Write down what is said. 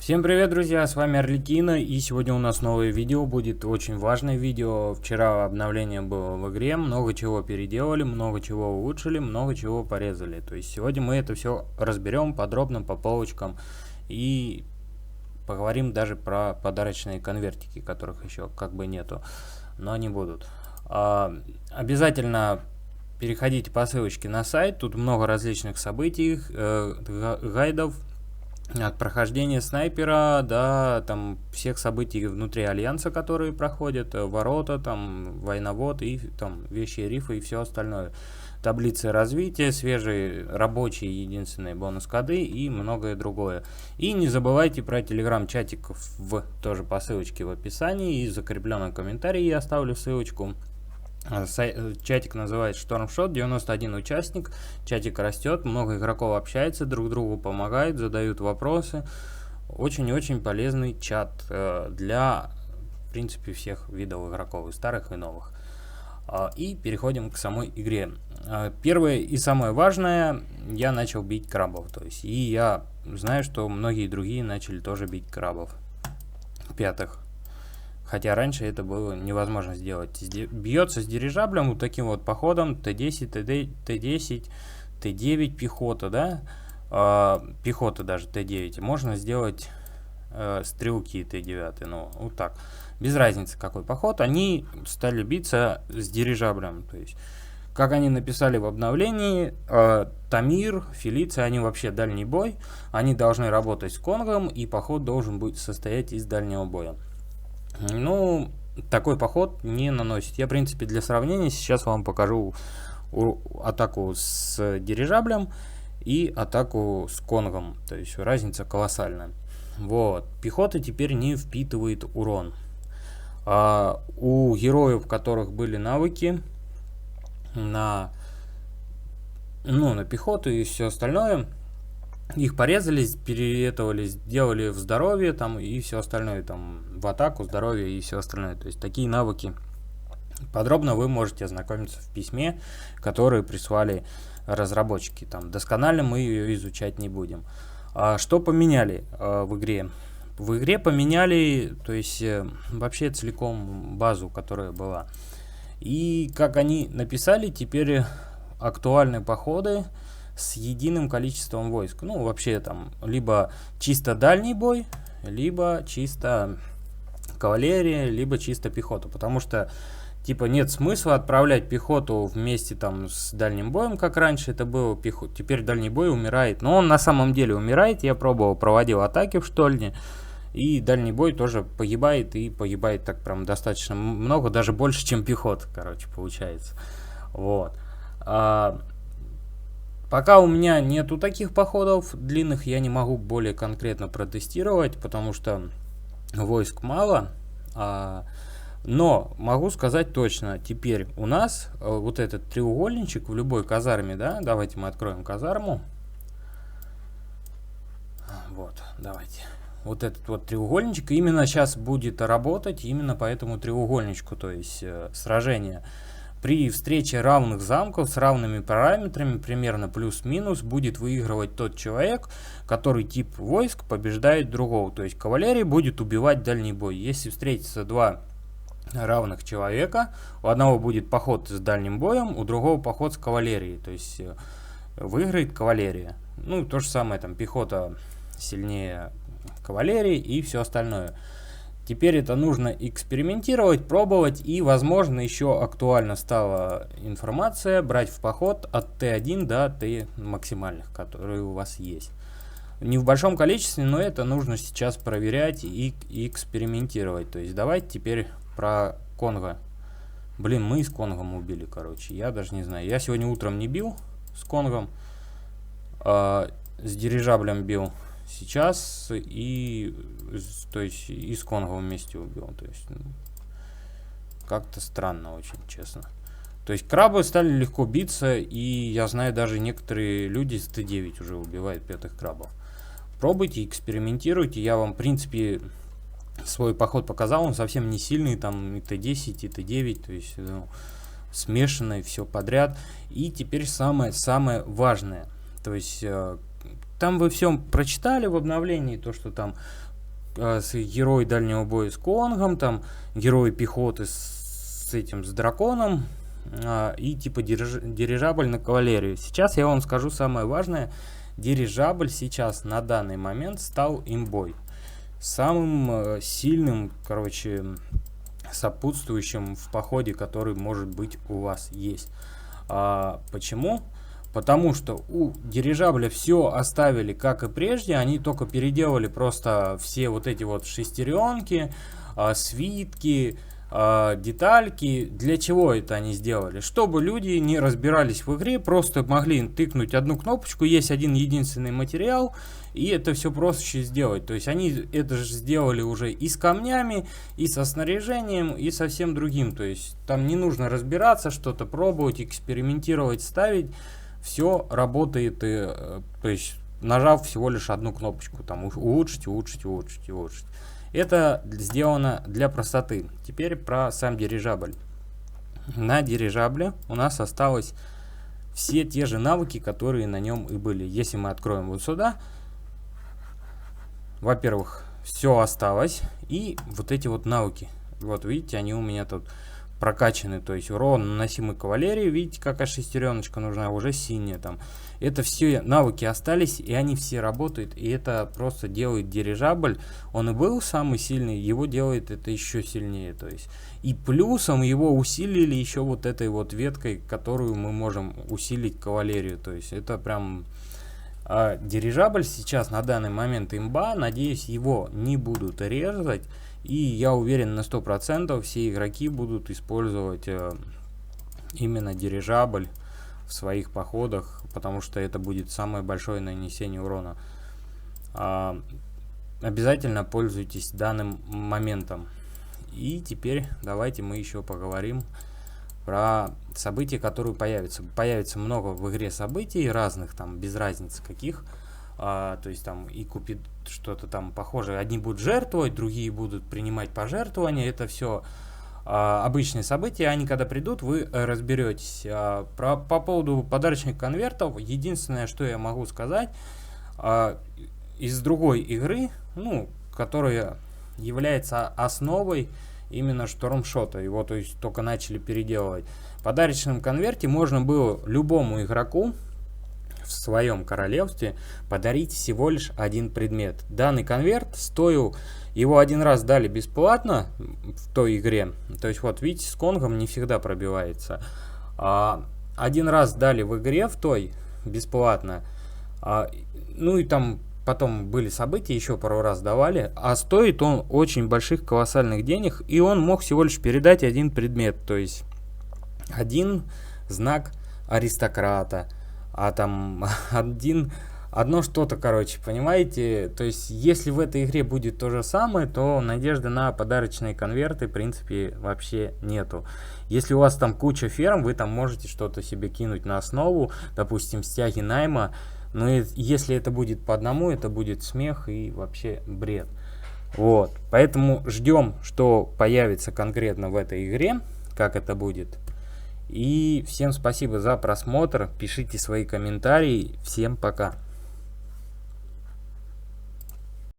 Всем привет, друзья, с вами Арлекино, и сегодня у нас новое видео, будет очень важное видео. Вчера обновление было в игре, много чего переделали, много чего улучшили, много чего порезали. То есть сегодня мы это все разберем подробно по полочкам и поговорим даже про подарочные конвертики, которых еще как бы нету, но они будут. Обязательно переходите по ссылочке на сайт, тут много различных событий, гайдов. От прохождения снайпера до там всех событий внутри альянса, которые проходят, ворота, там войновод и там вещи рифа и все остальное. Таблицы развития, свежие рабочие единственные бонус-коды и многое другое. И не забывайте про телеграм-чатик тоже по ссылочке в описании, и в закрепленном комментарии я оставлю ссылочку. Чатик называется Штормшот, 91 участник, чатик растет, много игроков общается, друг другу помогают, задают вопросы. Очень-очень полезный чат для, в принципе, всех видов игроков, и старых, и новых. И переходим к самой игре. Первое и самое важное, я начал бить крабов, то есть, и я знаю, что многие другие начали тоже бить крабов, пятых. Хотя раньше это было невозможно сделать. Бьется с дирижаблем вот таким вот походом. Т10, Т10, Т9 пехота, да? Пехота даже Т9. Можно сделать стрелки Т9. Ну, вот так. Без разницы какой поход. Они стали биться с дирижаблем. То есть, как они написали в обновлении, Тамир, Фелиция, они вообще дальний бой. Они должны работать с Конгом. И поход должен быть состоять из дальнего боя. Ну, такой поход не наносит. Я, в принципе, для сравнения сейчас вам покажу атаку с дирижаблем и атаку с Конгом. То есть разница колоссальная. Вот. Пехота теперь не впитывает урон. У героев, у которых были навыки на пехоту и все остальное, их порезали, переэтовали, сделали в здоровье там и все остальное, там в атаку, здоровье и все остальное. То есть такие навыки подробно вы можете ознакомиться в письме, которое прислали разработчики. Там досконально мы ее изучать не будем. Что поменяли в игре? В игре поменяли, то есть вообще целиком базу, которая была. И как они написали, теперь актуальны походы с единым количеством войск. Ну, вообще там либо чисто дальний бой, либо чисто кавалерия, либо чисто пехота. Потому что, типа, нет смысла отправлять пехоту вместе там с дальним боем, как раньше это было. Теперь дальний бой умирает. Но он на самом деле умирает. Я пробовал, проводил атаки в штольне. И дальний бой тоже погибает. И погибает так прям достаточно много. Даже больше, чем пехота, короче, получается. Вот. Пока у меня нету таких походов длинных, я не могу более конкретно протестировать, потому что войск мало. Но могу сказать точно, теперь у нас вот этот треугольничек в любой казарме, да, давайте мы откроем казарму. Вот, давайте. Вот этот вот треугольничек именно сейчас будет работать именно по этому треугольничку, то есть сражение. При встрече равных замков с равными параметрами, примерно плюс-минус, будет выигрывать тот человек, который тип войск побеждает другого. То есть кавалерия будет убивать дальний бой. Если встретятся два равных человека, у одного будет поход с дальним боем, у другого поход с кавалерией. То есть выиграет кавалерия. Ну, то же самое, там пехота сильнее кавалерии и все остальное. Теперь это нужно экспериментировать, пробовать, и, возможно, еще актуально стала информация брать в поход от Т1 до Т максимальных, которые у вас есть. Не в большом количестве, но это нужно сейчас проверять и экспериментировать. То есть давайте теперь про Конго. Блин, мы с Конгом убили, короче, я даже не знаю. Я сегодня утром не бил с Конгом, с дирижаблем бил. Сейчас то есть и с Конгом вместе убил. То есть как-то странно очень, честно. То есть крабы стали легко биться, и я знаю, даже некоторые люди с Т9 уже убивают пятых крабов. Пробуйте, экспериментируйте. Я вам, в принципе, свой поход показал. Он совсем не сильный, там и Т10, и Т9, то есть смешанное, все подряд. И теперь самое важное. То есть там вы все прочитали в обновлении, то, что там герой дальнего боя с Конгом, там герой пехоты с этим, с драконом, и типа дирижабль на кавалерию. Сейчас я вам скажу самое важное. Дирижабль сейчас на данный момент стал имбой. Самым сильным, короче, сопутствующим в походе, который может быть у вас есть. Почему? Потому что у дирижабля все оставили как и прежде, они только переделали просто все вот эти вот шестеренки, свитки, детальки. Для чего это они сделали? Чтобы люди не разбирались в игре, просто могли тыкнуть одну кнопочку, есть один единственный материал, и это все проще сделать. То есть они это же сделали уже и с камнями, и со снаряжением, и со всем другим. То есть там не нужно разбираться, что-то пробовать, экспериментировать, ставить. Все работает, то есть нажав всего лишь одну кнопочку, там улучшить, улучшить, улучшить, улучшить. Это сделано для простоты. Теперь про сам дирижабль. На дирижабле у нас осталось все те же навыки, которые на нем и были. Если мы откроем вот сюда, во-первых, все осталось. И вот эти вот навыки. Вот видите, они у меня тут прокачаны. То есть урон, наносимый кавалерии. Видите, какая шестереночка нужна, уже синяя там. Это все навыки остались, и они все работают, и это просто делает дирижабль. Он и был самый сильный, его делает это еще сильнее. То есть и плюсом его усилили еще вот этой вот веткой, которую мы можем усилить кавалерию. То есть это прям дирижабль сейчас на данный момент имба. Надеюсь, его не будут резать, и я уверен на 100% все игроки будут использовать именно дирижабль в своих походах, потому что это будет самое большое нанесение урона. Обязательно пользуйтесь данным моментом. И теперь давайте мы еще поговорим про события, которые появятся. Появится много в игре событий разных, там без разницы каких. То есть там и купит что-то там похожее. Одни будут жертвовать, другие будут принимать пожертвования. Это все обычные события, они когда придут, вы разберетесь. По поводу подарочных конвертов, единственное, что я могу сказать, из другой игры, ну, которая является основой именно штормшота, его то есть только начали переделывать. В подарочном конверте можно было любому игроку в своем королевстве подарить всего лишь один предмет. Данный конверт стоил, его один раз дали бесплатно в той игре. То есть вот видите, с Конгом не всегда пробивается. Один раз дали в игре в той бесплатно. Ну и там потом были события, еще пару раз давали. А стоит он очень больших колоссальных денег. И он мог всего лишь передать один предмет. То есть один знак аристократа. А там одно что-то, короче, понимаете? То есть, если в этой игре будет то же самое, то надежды на подарочные конверты, в принципе, вообще нету. Если у вас там куча ферм, вы там можете что-то себе кинуть на основу, допустим, стяги найма. Но если это будет по одному, это будет смех и вообще бред. Вот. Поэтому ждем, что появится конкретно в этой игре, как это будет. И всем спасибо за просмотр, пишите свои комментарии, всем пока.